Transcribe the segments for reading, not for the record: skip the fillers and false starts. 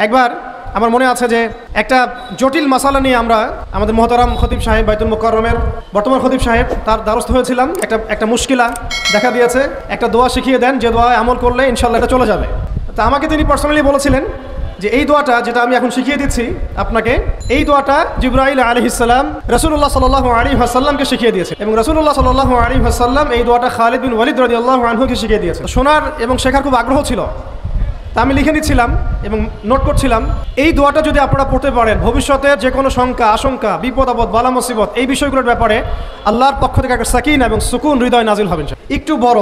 একবার আমার মনে আছে যে একটা জটিল মাসালা নিয়ে আমরা আমাদের মহতারাম খতিব সাহেব বাইতুল মুকাররমের বর্তমান খতিব সাহেব তার দ্বারস্থ হয়েছিলাম। একটা মুশকিলা দেখা দিয়েছে, একটা দোয়া শিখিয়ে দেন যে দোয়া আমল করলে ইনশাল্লাহ এটা চলে যাবে। তা আমাকে তিনি পার্সোনালি বলেছিলেন যে এই দোয়াটা যেটা আমি এখন শিখিয়ে দিচ্ছি আপনাকে, এই দোয়াটা জিবরাইল আলাইহিস সালাম রাসূলুল্লাহ সাল্লাল্লাহু আলাইহি ওয়াসাল্লামকে শিখিয়ে দিয়েছে এবং রাসূলুল্লাহ সাল্লাল্লাহু আলাইহি ওয়াসাল্লাম এই দোয়াটা খালিদ বিন ওয়ালিদ রাদিয়াল্লাহু আনহুকে শিখিয়ে দিয়েছে। শোনার এবং শেখার খুব আগ্রহ ছিল, তা আমি লিখে নিচ্ছিলাম এবং নোট করছিলাম। এই দোয়াটা যদি আপনারা পড়তে পারেন, ভবিষ্যতে যে কোনো শঙ্কা আশঙ্কা বিপদ আপদ বালা মুসিবত এই বিষয়গুলোর ব্যাপারে আল্লাহর পক্ষ থেকে একটা সাকিনা এবং সুকুন হৃদয় নাজিল হবেন। একটু বড়,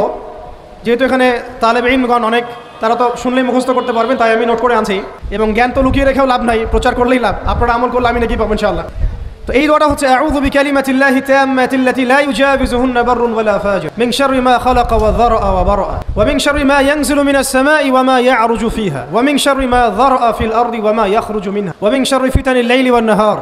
যেহেতু এখানে তালেবে ইলমগণ অনেক, তারা তো শুনলেই মুখস্থ করতে পারবেন, তাই আমি নোট করে আনছি। এবং জ্ঞান তো লুকিয়ে রেখেও লাভ নাই, প্রচার করলেই লাভ, আপনারা আমল করলে আমি নাকি পাবো ইনশাআল্লাহ। তো এই দোয়াটা হচ্ছে আউযু বিকালিমাতিল্লাহি তাম্মাতিল্লাতি লা ইউজাবিজুহুন্না বাররুন ওয়ালা ফাজির মিন শাররি মা খালাকা ওয়া যারআ ওয়া বারআ ওয়া মিন শাররি মা ইয়ানজিলু মিনাস সামাই ওয়া মা ইয়া'রুজু ফিহা ওয়া মিন শাররি মা যারআ ফিল আরদি ওয়া মা ইয়াখরুজু মিনহা ওয়া মিন শাররি ফিতানিল লাইলি ওয়ান নাহার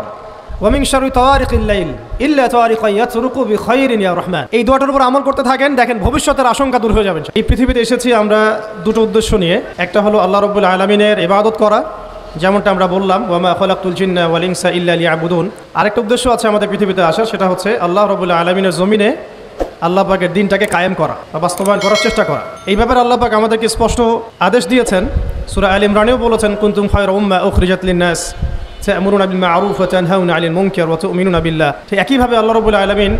ওয়া মিন শাররি তাওয়ারিকিল লাইল ইল্লা তাওয়ারিকা ইয়াতরুকু বিখাইরিন ইয়া রাহমান। এই দোয়াটার উপর আমল করতে থাকেন, দেখেন ভবিষ্যতের আশঙ্কা দূর হয়ে যাবে। এই পৃথিবীতে এসেছি আমরা দুটো উদ্দেশ্য নিয়ে, একটা হলো আল্লাহ রাব্বুল আলামিনের ইবাদত করা, যেমনটা আমরা বললাম ওয়া মা খালাকতুল জিন্না ওয়াল ইনসা ইল্লা লিয়াবুদুন। আরেকটা উদ্দেশ্য আছে আমাদের পৃথিবীতে আসার, সেটা হচ্ছে আল্লাহ রাব্বুল আলামিনের জমিনে আল্লাহ পাকের দিনটাকে কায়েম করা বা বাস্তবায়ন করার চেষ্টা করা। এই ব্যাপারে আল্লাহ পাক আমাদেরকে স্পষ্ট আদেশ দিয়েছেন। সূরা আল ইমরানেও বলেছেন কুনতুম খায়রা উম্মাহ উখরিজাত লিন-নাস তা'মুরুনা বিল মা'রুফ ওয়া তানহাউনা 'আনিল মুনকার ওয়া তু'মিনুনা বিল্লাহ। ঠিক একইভাবে আল্লাহ রাব্বুল আলামিন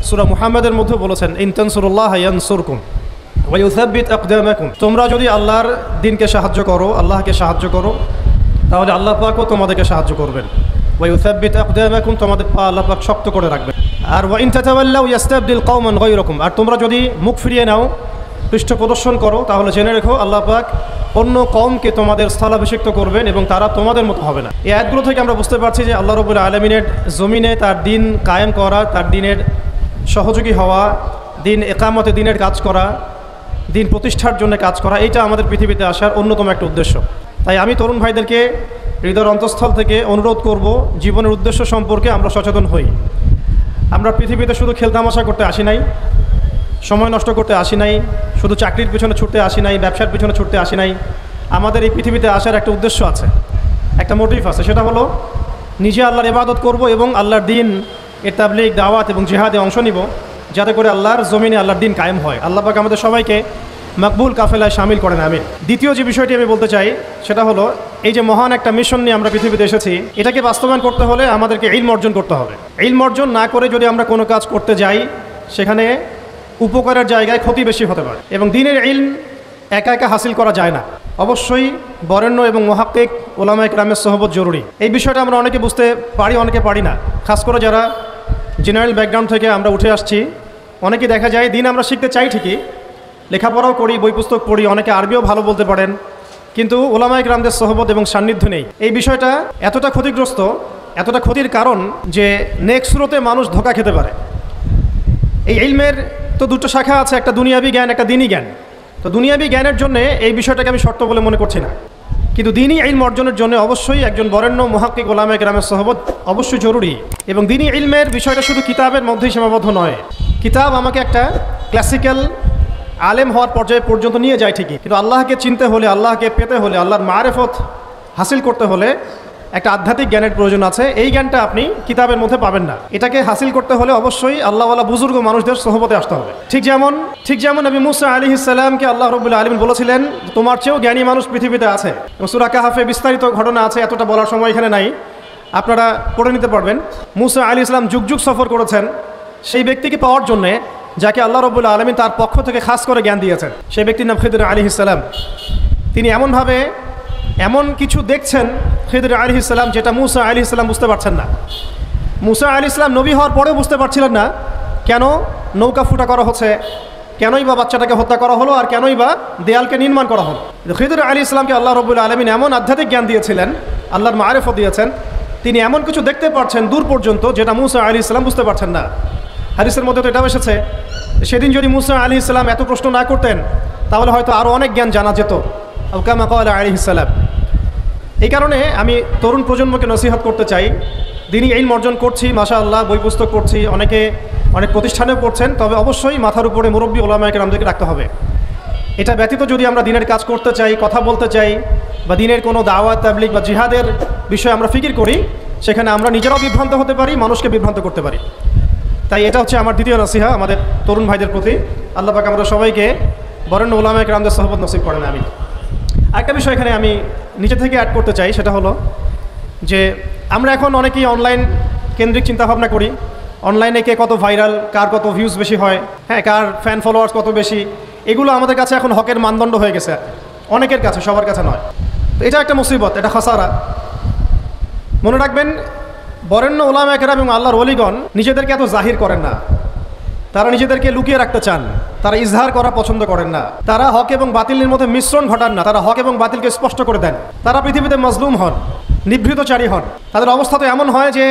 সূরা মুহাম্মাদের মধ্যে বলেছেন ইন তানসুরুল্লাহা ইয়ানসুরকুম ওয়া ইউসাব্বিত আকদামাকুম। তোমরা যদি আল্লাহর দ্বীনকে সাহায্য করো, আল্লাহকে সাহায্য করো, তাহলে আল্লাহ পাকও তোমাদেরকে সাহায্য করবেন। ওয়া ইউসাব্বিত আকদামাকুম, তোমাদের পা আল্লাহ পাক শক্ত করে রাখবেন। আর ওয়া ইন তাতাওয়াল্লাউ ইয়াস্তাবদিল কওমান গায়রাকুম, আর তোমরা যদি মুখ ফিরিয়ে নাও, পৃষ্ঠ প্রদর্শন করো, তাহলে জেনে রেখো আল্লাহ পাক অন্য কওমকে তোমাদের স্থলাভিষিক্ত করবেন এবং তারা তোমাদের মতো হবে না। এই আয়াতগুলো থেকে আমরা বুঝতে পারছি যে আল্লাহ রাব্বুল আলামিনের জমিনে তার দিন কায়েম করা, তার দিনের সহযোগী হওয়া, দিন একামতে দিনের কাজ করা, দিন প্রতিষ্ঠার জন্য কাজ করা, এইটা আমাদের পৃথিবীতে আসার অন্যতম একটা উদ্দেশ্য। তাই আমি তরুণ ভাইদেরকে হৃদয়ের অন্তঃস্থল থেকে অনুরোধ করব, জীবনের উদ্দেশ্য সম্পর্কে আমরা সচেতন হই। আমরা পৃথিবীতে শুধু খেলতামাশা করতে আসি নাই, সময় নষ্ট করতে আসি নাই, শুধু চাকরির পিছনে ছুটতে আসি নাই, ব্যবসার পিছনে ছুটতে আসি নাই। আমাদের এই পৃথিবীতে আসার একটা উদ্দেশ্য আছে, একটা মোটিভ আছে, সেটা হলো নিজে আল্লাহর ইবাদত করব এবং আল্লাহর দিন এর তাবলীগ দাওয়াত এবং জিহাদে অংশ নিব, যাতে করে আল্লাহর জমিনে আল্লাহর দিন কায়েম হয়। আল্লাহ পাক আমাদের সবাইকে মকবুল কাফেলায় শামিল করেন, আমিন। দ্বিতীয় যে বিষয়টি আমি বলতে চাই সেটা হলো এই যে মহান একটা মিশন নিয়ে আমরা পৃথিবীতে এসেছি, এটাকে বাস্তবায়ন করতে হলে আমাদেরকে ইলম অর্জন করতে হবে। ইলম অর্জন না করে যদি আমরা কোনো কাজ করতে যাই, সেখানে উপকারের জায়গায় ক্ষতি বেশি হতে পারে। এবং দ্বীনের ইলম একা একা হাসিল করা যায় না, অবশ্যই বরেণ্য এবং মুহাক্কিক উলামায়ে কেরামের সোহবত জরুরি। এই বিষয়টা আমরা অনেকে বুঝতে পারি, অনেকে পারি না। খাস করে যারা জেনারেল ব্যাকগ্রাউন্ড থেকে আমরা উঠে আসছি, অনেকে দেখা যায় দিন আমরা শিখতে চাই ঠিকই, লেখাপড়াও করি, বই পুস্তক পড়ি, অনেকে আরবিও ভালো বলতে পারেন, কিন্তু উলামায়ে কেরামদের সোহবত এবং সান্নিধ্য নেই। এই বিষয়টা এতটা ক্ষতিগ্রস্ত, এতটা ক্ষতির কারণ যে নেক্সট সুরতে মানুষ ধোঁকা খেতে পারে। এই ইলমের তো দুটো শাখা আছে, একটা দুনিয়াবি জ্ঞান, একটা দ্বীনি জ্ঞান। তো দুনিয়াবি জ্ঞানের জন্য এই বিষয়টাকে আমি শর্ত বলে মনে করছি না, কিন্তু দ্বীনি ইলম অর্জনের জন্য অবশ্যই একজন বরেণ্য মুহাক্কিক উলামায়ে কেরামের সোহবত অবশ্যই জরুরি। এবং দ্বীনি ইলমের বিষয়টা শুধু কিতাবের মধ্যেই সীমাবদ্ধ নয়। কিতাব আমাকে একটা ক্লাসিক্যাল আলেম হওয়ার পর্যায়ে পর্যন্ত নিয়ে যায় ঠিকই, কিন্তু আল্লাহকে চিনতে হলে, আল্লাহকে পেতে হলে, আল্লাহর মারেফত হাসিল করতে হলে একটা আধ্যাত্মিক জ্ঞানের প্রয়োজন আছে। এই জ্ঞানটা আপনি কিতাবের মধ্যে পাবেন না। এটাকে হাসিল করতে হলে অবশ্যই আল্লাহওয়ালা বুজুর্গ মানুষদের সোহবতে আসতে হবে। ঠিক যেমন নবী মুসা আলাইহিস সালামকে আল্লাহ রাব্বুল আলামিন বলেছিলেন তোমার চেয়েও জ্ঞানী মানুষ পৃথিবীতে আছে। এবং সূরা কাহফে বিস্তারিত ঘটনা আছে, এতটা বলার সময় এখানে নাই, আপনারা পড়ে নিতে পারবেন। মুসা আলাইহিস সালাম যুগ যুগ সফর করেছেন সেই ব্যক্তিকে পাওয়ার জন্যে যাকে আল্লাহ রাব্বুল আলামিন তার পক্ষ থেকে খাস করে জ্ঞান দিয়েছেন। সেই ব্যক্তির নাম খিদর আলাইহিস সালাম। তিনি এমনভাবে এমন কিছু দেখছেন খিদর আলাইহিস সালাম যেটা মুসা আলাইহিস সালাম বুঝতে পারছেন না। মুসা আলাইহিস সালাম নবী হওয়ার পরেও বুঝতে পারছিলেন না কেন নৌকা ফুটা করা হচ্ছে, কেনই বা বাচ্চাটাকে হত্যা করা হলো, আর কেনই বা দেয়ালকে নির্মাণ করা হলো। খিদর আলাইহিস সালামকে আল্লাহ রাব্বুল আলামিন এমন আধ্যাত্মিক জ্ঞান দিয়েছিলেন, আল্লাহর মারিফত দিয়েছেন, তিনি এমন কিছু দেখতে পারছেন দূর পর্যন্ত যেটা মুসা আলাইহিস সালাম বুঝতে পারছেন না। হাদিসের মধ্যে তো এটাও এসেছে, সেদিন যদি মুসা আলাইহিস সালাম এত প্রশ্ন না করতেন তাহলে হয়তো আরও অনেক জ্ঞান জানা যেত, কামা ক্বালা আলাইহিস সালাম। এই কারণে আমি তরুণ প্রজন্মকে নসিহত করতে চাই, দিনই ইলম অর্জন করছি, মাশাআল্লাহ, বই পুস্তক পড়ছি, অনেকে অনেক প্রতিষ্ঠানেও পড়ছেন, তবে অবশ্যই মাথার উপরে মুরব্বী উলামায়ে কেরামদেরকে রাখতে হবে। এটা ব্যতীত যদি আমরা দিনের কাজ করতে চাই, কথা বলতে চাই, বা দিনের কোনো দাওয়াত তাবলিগ বা জিহাদের বিষয়ে আমরা ফিকির করি, সেখানে আমরা নিজেরাও বিভ্রান্ত হতে পারি, মানুষকে বিভ্রান্ত করতে পারি। তাই এটা হচ্ছে আমার দ্বিতীয় নসিহা আমাদের তরুণ ভাইদের প্রতি। আল্লাহ পাক আমরা সবাইকে বরেণ্য উলামায়ে কেরামদের সোহবত নসিব করেন, আমিন। আরেকটা বিষয় এখানে আমি নিচে থেকে অ্যাড করতে চাই, সেটা হলো যে আমরা এখন অনেকেই অনলাইন কেন্দ্রিক চিন্তাভাবনা করি। অনলাইনে কে কত ভাইরাল, কার কত ভিউজ বেশি হয়, হ্যাঁ, কার ফ্যান ফলোয়ার্স কত বেশি, এগুলো আমাদের কাছে এখন হকের মানদণ্ড হয়ে গেছে, অনেকের কাছে, সবার কাছে নয়। তো এটা একটা মুসিবত, এটা খাসারা। মনে রাখবেন, বরেণ্য উলামায়ে কেরাম এবং আল্লাহর ওলিগণ নিজেদেরকে এত জাহির করেন না, তারা নিজেদেরকে লুকিয়ে রাখতে চান, তারা ইজহার করা পছন্দ করেন না, তারা হক এবং বাতিলের মধ্যে মিশ্রণ ঘটান না, তারা হক এবং বাতিলকে স্পষ্ট করে দেন। তারা পৃথিবীতে মজলুম হন, নিভৃতচারী হন, তাদের অবস্থা তো এমন হয় যে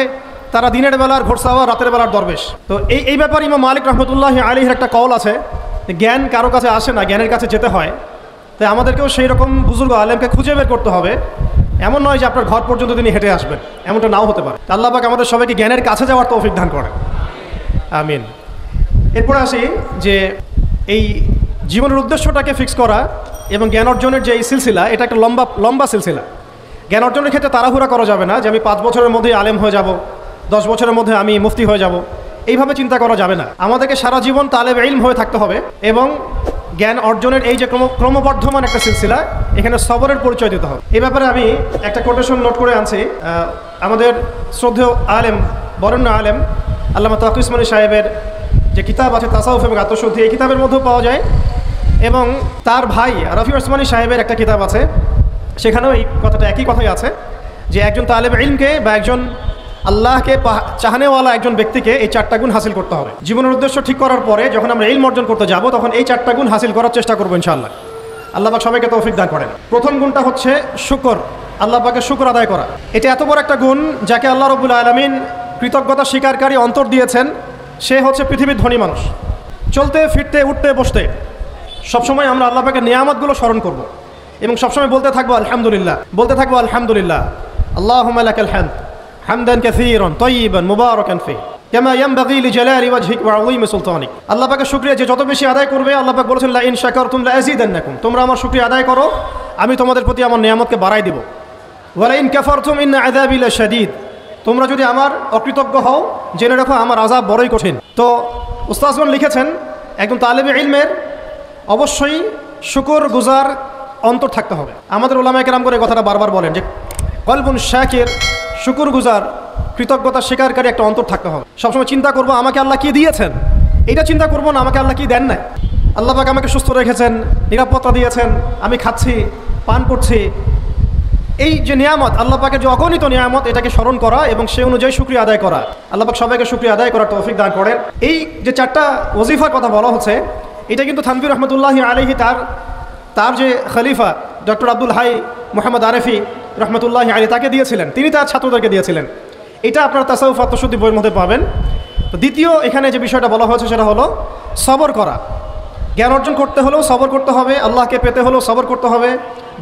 তারা দিনের বেলার ঘোড়সাওয়া, রাতের বেলার দরবেশ। তো এই ব্যাপারে ইমাম মালিক রহমতুল্লাহি আলাইহির একটা কওল আছে, জ্ঞান কারো কাছে আসে না, জ্ঞানের কাছে যেতে হয়। তাই আমাদেরকেও সেই রকম বুজুর্গ আলেমকে খুঁজে বের করতে হবে। এমন নয় যে আপনার ঘর পর্যন্ত তিনি হেঁটে আসবেন, এমনটা নাও হতে পারে। আল্লাহ পাক আমাদের সবাইকে জ্ঞানের কাছে যাওয়ার তৌফিক দান করেন, আমিন। এরপরে আসি যে এই জীবনের উদ্দেশ্যটাকে ফিক্স করা এবং জ্ঞান অর্জনের যে এই সিলসিলা, এটা একটা লম্বা সিলসিলা। জ্ঞান অর্জনের ক্ষেত্রে তাড়াহুড়া করা যাবে না যে আমি 5 বছরের মধ্যেই আলেম হয়ে যাব, 10 বছরের মধ্যে আমি মুফতি হয়ে যাব, এইভাবে চিন্তা করা যাবে না। আমাদেরকে সারা জীবন তালেব ইলম হয়ে থাকতে হবে এবং জ্ঞান অর্জনের এই যে ক্রমবর্ধমান একটা সিলসিলা, এখানে সবরের পরিচয় দিতে হবে। এই ব্যাপারে আমি একটা কোটেশন নোট করে আনছি। আমাদের শ্রদ্ধেয় আলেম, বরেণ্য আলেম আল্লামা তাকি উসমানী সাহেবের যে কিতাব আছে তাসাউফ এবং আত্মশুদ্ধি, এই কিতাবের মধ্যেও পাওয়া যায়, এবং তার ভাই রফি উসমানী সাহেবের একটা কিতাব আছে, সেখানেও এই কথাটা একই কথাই আছে যে একজন তালেব ইলমকে বা একজন আল্লাহকে চাহানেওয়ালা একজন ব্যক্তিকে এই 4টা গুণ হাসিল করতে হবে। জীবনের উদ্দেশ্য ঠিক করার পরে যখন আমরা ইলম অর্জন করতে যাব, তখন এই 4টা গুণ হাসিল করার চেষ্টা করবো ইনশাআল্লাহ। আল্লাহ পাক সবাইকে তৌফিক দান করেন। প্রথম গুণটা হচ্ছে শুকর, আল্লাহ পাকের শুকর আদায় করা। এটা এত বড় একটা গুণ যাকে আল্লাহ রাব্বুল আলামিন কৃতজ্ঞতা স্বীকারকারী অন্তর দিয়েছেন। সে হচ্ছে পৃথিবীর ধনী মানুষ। চলতে ফিরতে উঠতে বসতে সবসময় আমরা আল্লাহ পাকের নিয়ামতগুলো স্মরণ করব এবং সবসময় বলতে থাকবো আলহামদুলিল্লাহ, বলতে থাকবো আলহামদুলিল্লাহ। আল্লাহুম্মা লাকাল হামদ হামদান কাসীরান তাইয়িবান মুবারাকান ফি কামা ইয়ানবাগি লিজালালি ওয়াজহিক ওয়া আযীমি সুলতানিক। আল্লাহ পাকের শুকরিয়া যে যত বেশি আদায় করবে, আল্লাহ পাক বলেছেন লা ইন শাকারতুম লা আযীদান্নাকুম, তোমরা আমার শুকরিয়া আদায় করো, আমি তোমাদের প্রতি আমার নিয়ামতকে বাড়াই দেব। ওয়া লা ইন কাফারতুম ইন্না আযাবি লাশাদীদ, তোমরা যদি আমার অকৃতজ্ঞ হও, জেনে রাখো আমার আযাব বড়ই কঠিন। তো উস্তাদগণ লিখেছেন একজন তালেবে ইলমের অবশ্যই শুকর গুজার অন্তর থাকতে হবে। আমাদের উলামায়ে কেরাম করে কথাটা বারবার বলেন যে কলবুন শাকির, শুকর গুজার, কৃতজ্ঞতা স্বীকারকারী একটা অন্তর থাকতে হবে। সবসময় চিন্তা করবো আমাকে আল্লাহ কি দিয়েছেন, এটা চিন্তা করবো না আমাকে আল্লাহ কি দেন নাই। আল্লাহ পাক আমাকে সুস্থ রেখেছেন, নিরাপত্তা দিয়েছেন, আমি খাচ্ছি, পান করছি, এই যে নিয়ামত, আল্লাহ পাকের যে অগণিত নিয়ামত, এটাকে স্মরণ করা এবং সে অনুযায়ী শুকরিয়া আদায় করা। আল্লাহ পাক সবাইকে শুকরিয়া আদায় করার তৌফিক দান করেন। এই যে 4টা ওজিফার কথা বলা হচ্ছে, এটা কিন্তু থানভীর রহমতুল্লাহি আলাইহি তার যে খলিফা ডক্টর আব্দুল হাই মোহাম্মদ আরেফি রহমতুল্লাহি আলাইহি তাকে দিয়েছিলেন, তিনি তার ছাত্রদেরকে দিয়েছিলেন। এটা আপনারা তাসাউফ আত্মশুদ্ধি বইয়ের মধ্যে পাবেন। তো দ্বিতীয় এখানে যে বিষয়টা বলা হয়েছে সেটা হলো সবর করা। জ্ঞান অর্জন করতে হলেও সবর করতে হবে, আল্লাহকে পেতে হলেও সবর করতে হবে,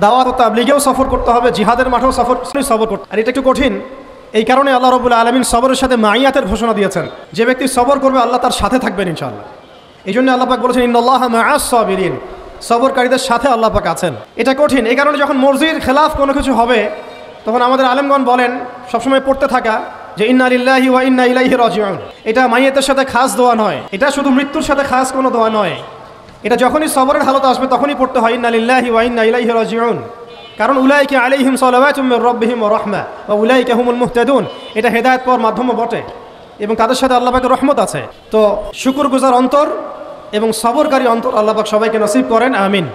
দাওয়াত ও তাবলীগেও সফর করতে হবে, জিহাদের মাঠেও সবর করতে। আর এটা একটু কঠিন, এই কারণে আল্লাহ রাব্বুল আলামিন সবরের সাথে মাইয়াতের ঘোষণা দিয়েছেন। যে ব্যক্তি সবর করবে আল্লাহ তার সাথে থাকবেন ইনশাআল্লাহ। এই জন্য আল্লাহ পাক বলেছেন ইন্নাল্লাহা মাআস সাবিরিন, সবরকারীদের সাথে আল্লাহ পাক আছেন। এটা কঠিন, এই কারণে যখন মর্জির খেলাফ কোনো কিছু হবে, তখন আমাদের আলেমগণ বলেন সবসময় পড়তে থাকা যে ইন্না লিল্লাহি ওয়া ইন্না ইলাইহি রাজিউন। এটা মাইয়াতের সাথে খাস দোয়া নয়, এটা শুধু মৃত্যুর সাথে খাস কোনো দোয়া নয়, এটা যখনই সবরের হালত আসবে তখনই পড়তে হয় ইন্না লিল্লাহি ওয়া ইন্না ইলাইহি রাজিউন। কারণ উলাইকা আলাইহিম সালাওয়াতুম মির রাব্বিহিম ওয়া রাহমা ওয়া উলাইকা হুমুল মুহতাদুন, এটা হেদায়েত পাওয়ার মাধ্যমও বটে এবং তাদের সাথে আল্লাহ পাকের রহমত আছে। তো শুকরগুজার অন্তর এবং সবরকারী অন্তর আল্লাহ পাক সবাইকে নসিব করেন, আমিন।